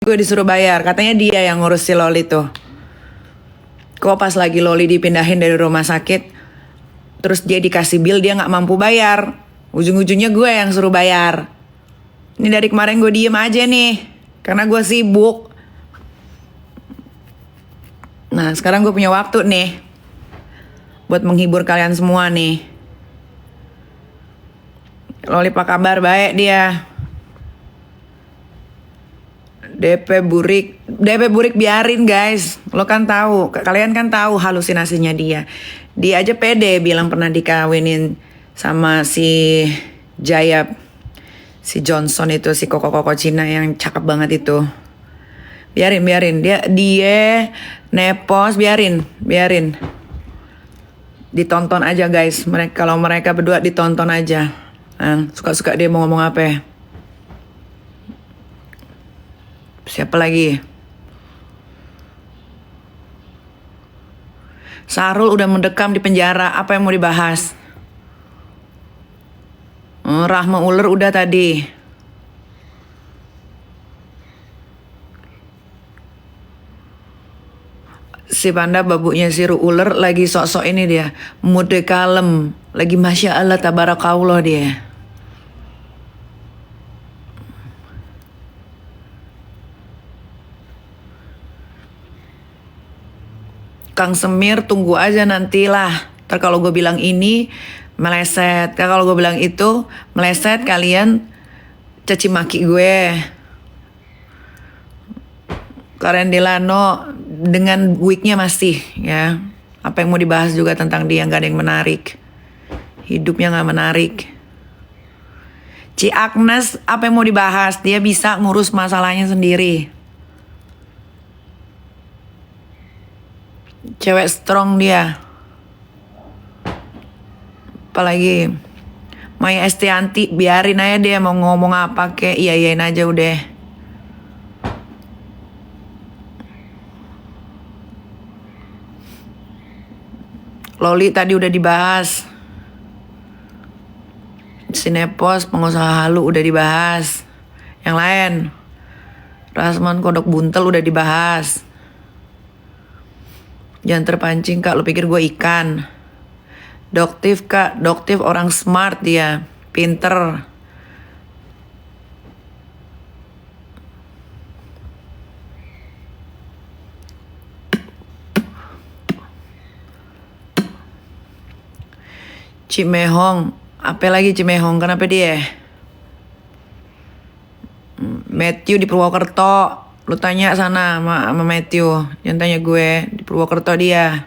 Gue disuruh bayar, katanya dia yang ngurus si Loli tuh. Kok pas lagi Loli dipindahin dari rumah sakit, terus dia dikasih bill, dia nggak mampu bayar. Ujung-ujungnya gue yang suruh bayar. Ini dari kemarin gue diem aja nih, karena gue sibuk. Nah sekarang gue punya waktu nih, buat menghibur kalian semua nih. Loli apa kabar? Baik dia. DP Burik biarin guys. Lo kan tahu, kalian kan tahu halusinasinya dia. Dia aja pede bilang pernah dikawinin sama si Jaya, si Johnson itu, si koko-koko Cina yang cakep banget itu. Biarin dia nepos, biarin. Ditonton aja guys. Kalau mereka berdua ditonton aja. Suka-suka dia mau ngomong apa ya. Siapa lagi? Sarul udah mendekam di penjara. Apa yang mau dibahas? Rahma Uler udah tadi. Si Panda babunya si Uler lagi sok-sok ini dia. Mode kalem. Lagi Masya Allah tabarakallah dia. Kang Semir tunggu aja nantilah. Ntar kalau gue bilang ini meleset. Kalau gue bilang itu meleset, kalian caci maki gue. Karen Delano dengan wignya masih ya. Apa yang mau dibahas juga tentang dia, gak ada yang menarik. Hidupnya gak menarik. Ci Agnes apa yang mau dibahas? Dia bisa ngurus masalahnya sendiri. Cewek strong dia. Apalagi Maya Estianti, biarin aja dia mau ngomong apa kek, iyain aja udah. Loli tadi udah dibahas. Sinepos, pengusaha halu udah dibahas. Yang lain, Rasman Kodok Buntel udah dibahas. Jangan terpancing kak, lu pikir gue ikan. Doktif kak, Doktif orang smart dia, pinter. Cimehong, apa lagi Cimehong, kenapa dia? Matthew di Purwokerto, lu tanya sana sama Matthew, jangan tanya gue, di Purwokerto dia.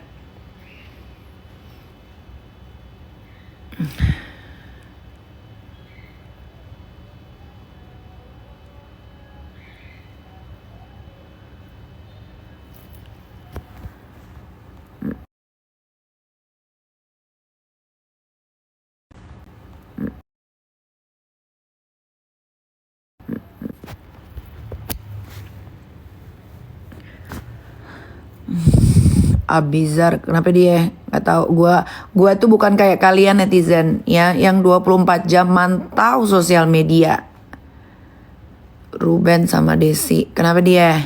Abizar, kenapa dia? Gak tahu. Gua tuh bukan kayak kalian netizen ya, yang 24 jam mantau sosial media. Ruben sama Desi, kenapa dia?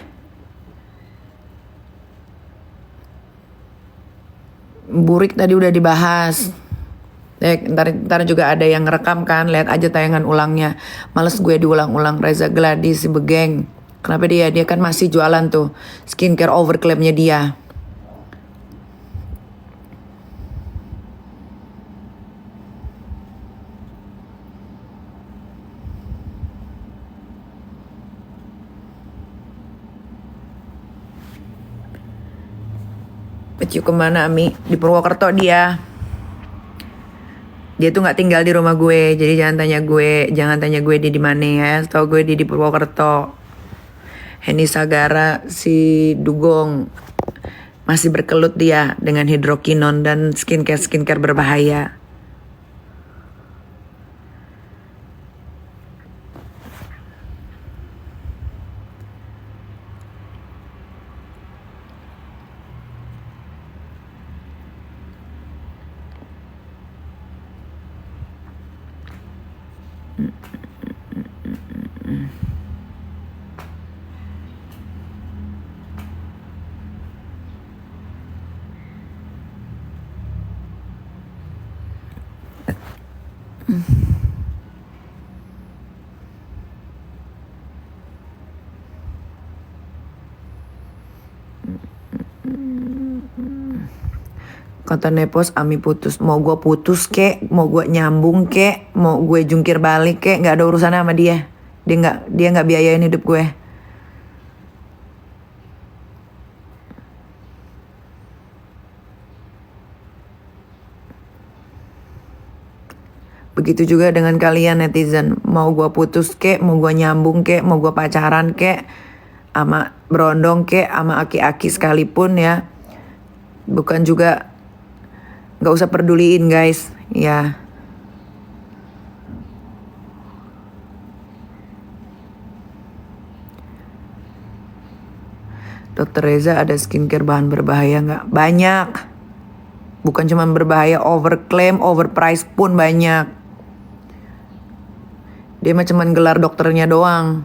Burik tadi udah dibahas. Ntar juga ada yang ngerekam kan, lihat aja tayangan ulangnya. Males gue diulang-ulang. Reza Gladys si Begeng, kenapa dia? Dia kan masih jualan tuh skincare overclaimnya dia. Peciu kemana Ami? Di Purwokerto dia. Dia tuh nggak tinggal di rumah gue, jadi jangan tanya gue dia di mana ya. Tahu gue dia di Purwokerto. Heni Sagara si Dugong masih berkelut dia dengan hidrokinon dan skincare berbahaya. Kata Nepos, Ami putus. Mau gue putus kek, mau gue nyambung kek, mau gue jungkir balik kek, nggak ada urusannya sama dia. Dia nggak biayain hidup gue. Begitu juga dengan kalian netizen. Mau gue putus kek, mau gue nyambung kek, mau gue pacaran kek, sama berondong kek, sama aki-aki sekalipun ya. Bukan juga, nggak usah peduliin guys, ya. Dokter Reza, ada skincare bahan berbahaya nggak? Banyak. Bukan cuma berbahaya, overclaim, overprice pun banyak. Dia mah cuman gelar dokternya doang.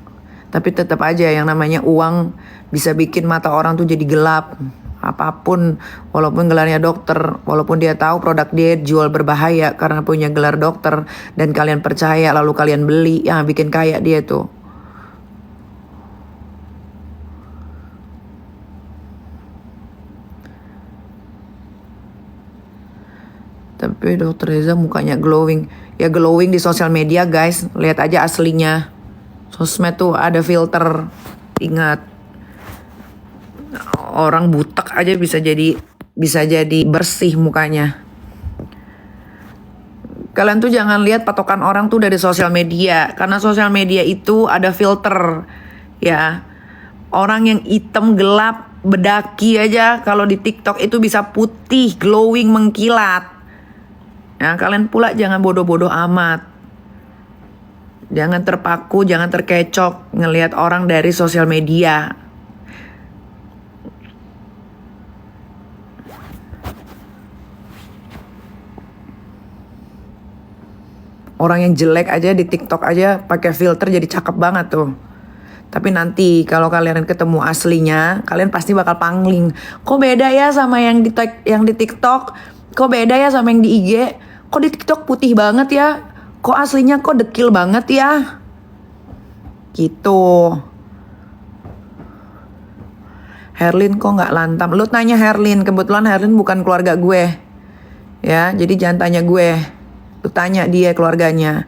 Tapi tetap aja yang namanya uang bisa bikin mata orang tuh jadi gelap. Apapun, walaupun gelarnya dokter, walaupun dia tahu produk dia jual berbahaya karena punya gelar dokter dan kalian percaya lalu kalian beli, ya bikin kaya dia tuh. Tapi Dokter Reza mukanya glowing. Ya glowing di sosial media guys. Lihat aja aslinya. Sosmed tuh ada filter. Ingat. Orang butek aja bisa jadi bersih mukanya. Kalian tuh jangan lihat patokan orang tuh dari sosial media. Karena sosial media itu ada filter. Ya. Orang yang hitam gelap bedaki aja kalau di TikTok itu bisa putih, glowing, mengkilat. Nah, kalian pula jangan bodoh-bodoh amat. Jangan terpaku, jangan terkecok ngelihat orang dari sosial media. Orang yang jelek aja di TikTok aja pakai filter jadi cakep banget tuh. Tapi nanti kalau kalian ketemu aslinya, kalian pasti bakal pangling. Kok beda ya sama yang di TikTok? Kok beda ya sama yang di IG? Kok di TikTok putih banget ya? Kok aslinya kok dekil banget ya? Gitu. Herlin kok nggak lantam? Lu tanya Herlin, kebetulan Herlin bukan keluarga gue. Ya, jadi jangan tanya gue. Lu tanya dia keluarganya.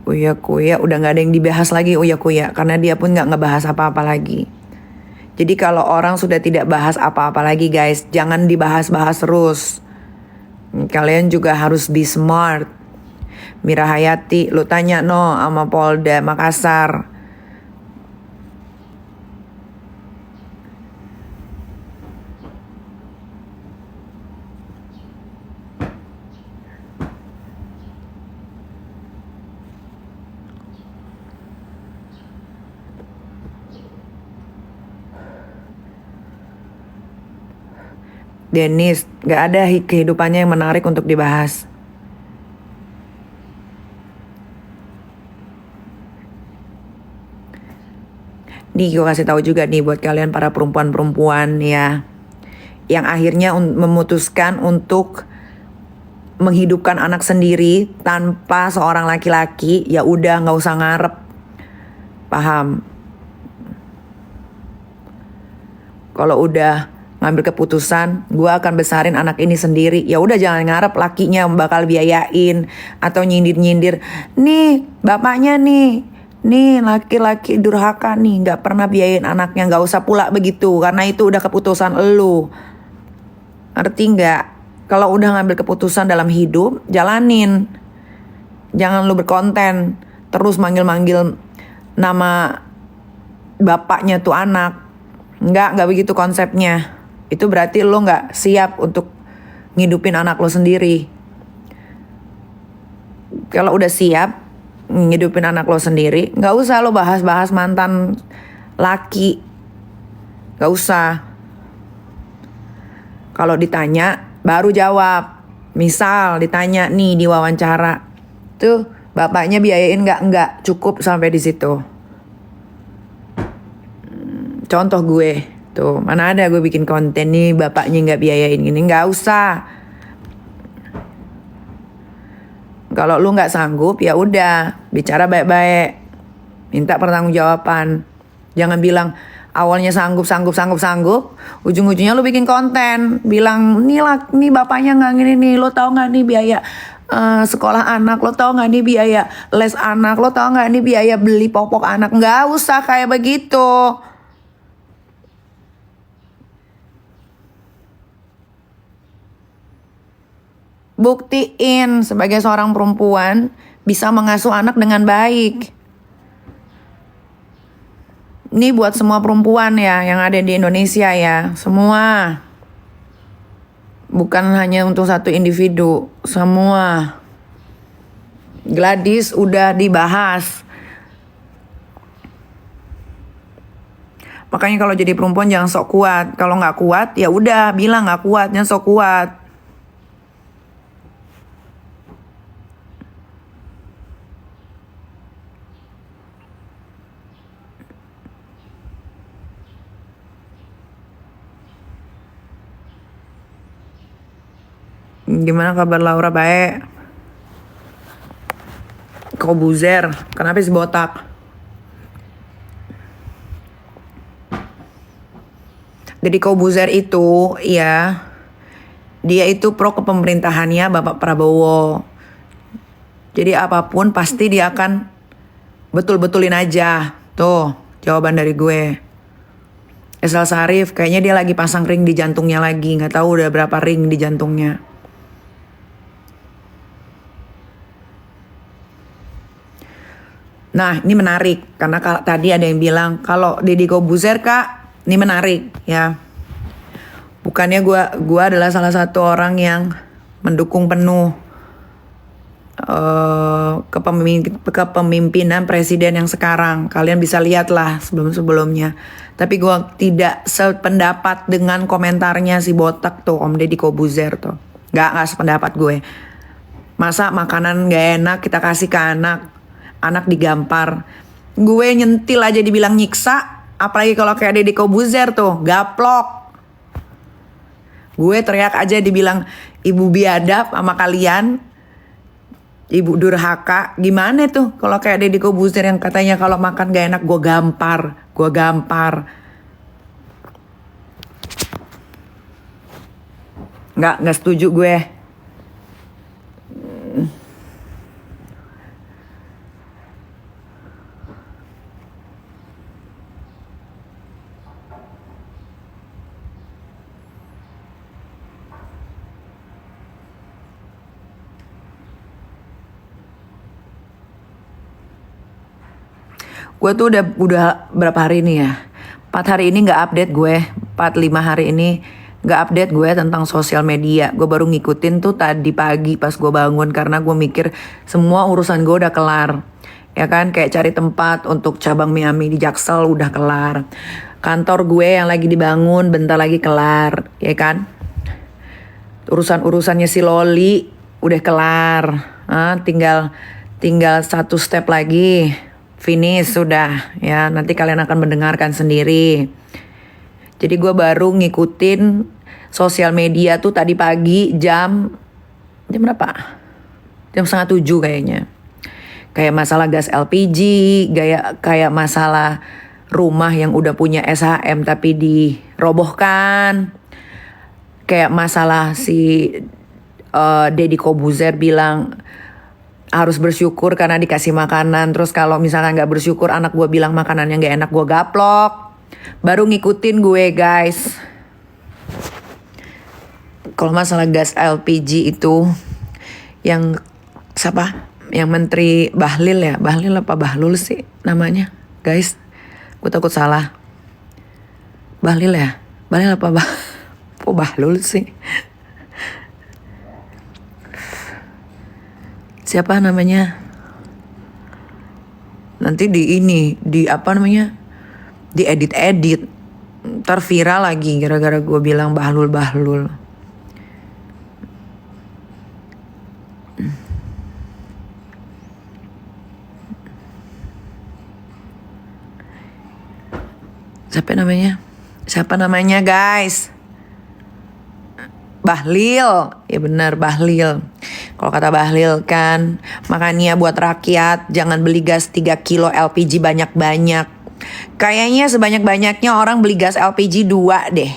Uya Kuya udah gak ada yang dibahas lagi Uya Kuya. Karena dia pun gak ngebahas apa-apa lagi. Jadi kalau orang sudah tidak bahas apa-apa lagi guys, jangan dibahas-bahas terus. Kalian juga harus be smart. Mira Hayati, lu tanya no sama Polda Makassar. Dennis, gak ada kehidupannya yang menarik untuk dibahas. Nih gue kasih tahu juga nih buat kalian para perempuan-perempuan ya, yang akhirnya memutuskan untuk menghidupkan anak sendiri tanpa seorang laki-laki, ya udah nggak usah ngarep, paham? Kalau udah ngambil keputusan, gue akan besarin anak ini sendiri. Ya udah jangan ngarep lakinya bakal biayain atau nyindir-nyindir. Nih bapaknya nih laki-laki durhaka nih, nggak pernah biayain anaknya. Nggak usah pula begitu, karena itu udah keputusan elu. Ngerti nggak? Kalau udah ngambil keputusan dalam hidup, jalanin. Jangan lu berkonten terus manggil-manggil nama bapaknya tuh anak. Nggak begitu konsepnya. Itu berarti lo nggak siap untuk ngidupin anak lo sendiri. Kalau udah siap ngidupin anak lo sendiri, nggak usah lo bahas-bahas mantan laki. Nggak usah. Kalau ditanya baru jawab. Misal ditanya nih di wawancara, tuh bapaknya biayain nggak? Nggak, cukup sampai di situ. Contoh gue, tuh mana ada gue bikin konten nih bapaknya nggak biayain gini, nggak usah. Kalau lu nggak sanggup ya udah bicara baik-baik, minta pertanggungjawaban. Jangan bilang awalnya sanggup, ujung-ujungnya lu bikin konten, bilang nih lah, nih bapaknya nggak gini nih, lo tau nggak nih biaya sekolah anak, lo tau nggak nih biaya les anak, lo tau nggak nih biaya beli popok anak. Nggak usah kayak begitu. Buktiin sebagai seorang perempuan bisa mengasuh anak dengan baik. Ini buat semua perempuan ya yang ada di Indonesia ya, semua. Bukan hanya untuk satu individu, semua. Gladys udah dibahas. Makanya kalau jadi perempuan jangan sok kuat. Kalau nggak kuat ya udah bilang nggak kuat, jangan sok kuat. Gimana kabar Laura? Baik. Kobuzer, kenapa sih botak? Jadi Kobuzer itu ya, dia itu pro kepemerintahannya Bapak Prabowo. Jadi apapun pasti dia akan betul-betulin aja. Tuh jawaban dari gue. Esal Sarif kayaknya dia lagi pasang ring di jantungnya lagi, nggak tahu udah berapa ring di jantungnya. Nah ini menarik karena tadi ada yang bilang kalau Deddy Kobuzer kak, ini menarik ya. Bukannya gue adalah salah satu orang yang mendukung penuh kepemimpinan presiden yang sekarang. Kalian bisa lihat lah sebelum-sebelumnya. Tapi gue tidak sependapat dengan komentarnya si botak tuh, Om Deddy Kobuzer tuh. Gak sependapat gue. Masa makanan gak enak kita kasih ke anak digampar. Gue nyentil aja dibilang nyiksa. Apalagi kalau kayak Deddy Kobuzer tuh, gaplok. Gue teriak aja dibilang ibu biadab sama kalian. Ibu durhaka. Gimana tuh kalau kayak Deddy Kobuzer yang katanya kalau makan gak enak gue gampar. Nggak setuju gue. Gue tuh udah berapa hari ini ya? 4 hari ini nggak update gue. 4-5 hari ini nggak update gue tentang sosial media. Gue baru ngikutin tuh tadi pagi pas gue bangun karena gue mikir semua urusan gue udah kelar. Ya kan, kayak cari tempat untuk cabang Miami di Jaksel udah kelar. Kantor gue yang lagi dibangun bentar lagi kelar, ya kan? Urusan-urusannya si Loli udah kelar. Tinggal satu step lagi. Finish sudah ya, nanti kalian akan mendengarkan sendiri. Jadi gue baru ngikutin sosial media tuh tadi pagi jam berapa? Jam 6:30 kayaknya. Kayak masalah gas LPG, kayak masalah rumah yang udah punya SHM tapi dirobohkan. Kayak masalah si Deddy Kobuzer bilang harus bersyukur karena dikasih makanan. Terus kalau misalnya gak bersyukur anak gue bilang makanannya gak enak gue gaplok. Baru ngikutin gue guys. Kalau masalah gas LPG itu yang siapa? Yang Menteri Bahlil ya? Bahlil apa Bahlul sih namanya guys? Gue takut salah. Bahlil ya? Bahlil apa Kok Bahlul sih? Siapa namanya? Nanti di apa namanya? Diedit. Ntar viral lagi gara-gara gue bilang Bahlul. Siapa namanya guys? Bahlil, ya benar Bahlil. Kalau kata Bahlil kan, makanya buat rakyat jangan beli gas 3 kilo LPG banyak-banyak. Kayaknya sebanyak-banyaknya orang beli gas LPG 2 deh.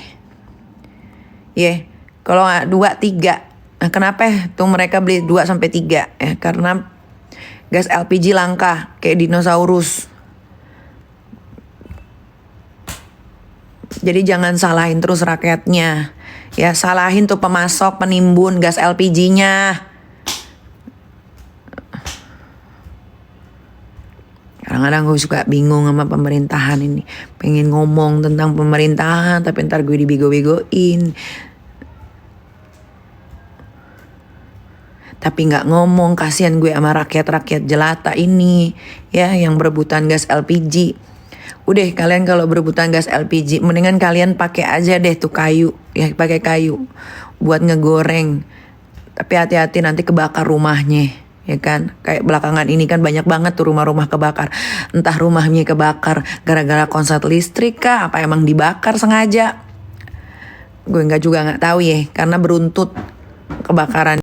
Kalau nggak 2, 3. Nah, kenapa tuh mereka beli 2 sampai 3? Karena gas LPG langka kayak dinosaurus. Jadi jangan salahin terus rakyatnya. Ya, salahin tuh pemasok, penimbun gas LPG-nya. Kadang-kadang gue suka bingung sama pemerintahan ini. Pengen ngomong tentang pemerintahan, tapi ntar gue dibego-begoin. Tapi gak ngomong, kasihan gue sama rakyat-rakyat jelata ini. Ya, yang berebutan gas LPG. Udah, kalian kalau berebutan gas LPG, mendingan kalian pakai aja deh tuh kayu, ya pakai kayu buat ngegoreng. Tapi hati-hati nanti kebakar rumahnya, ya kan? Kayak belakangan ini kan banyak banget tuh rumah-rumah kebakar. Entah rumahnya kebakar gara-gara konslet listrik kah? Apa emang dibakar sengaja? Gue juga nggak tahu ya, karena beruntut kebakaran.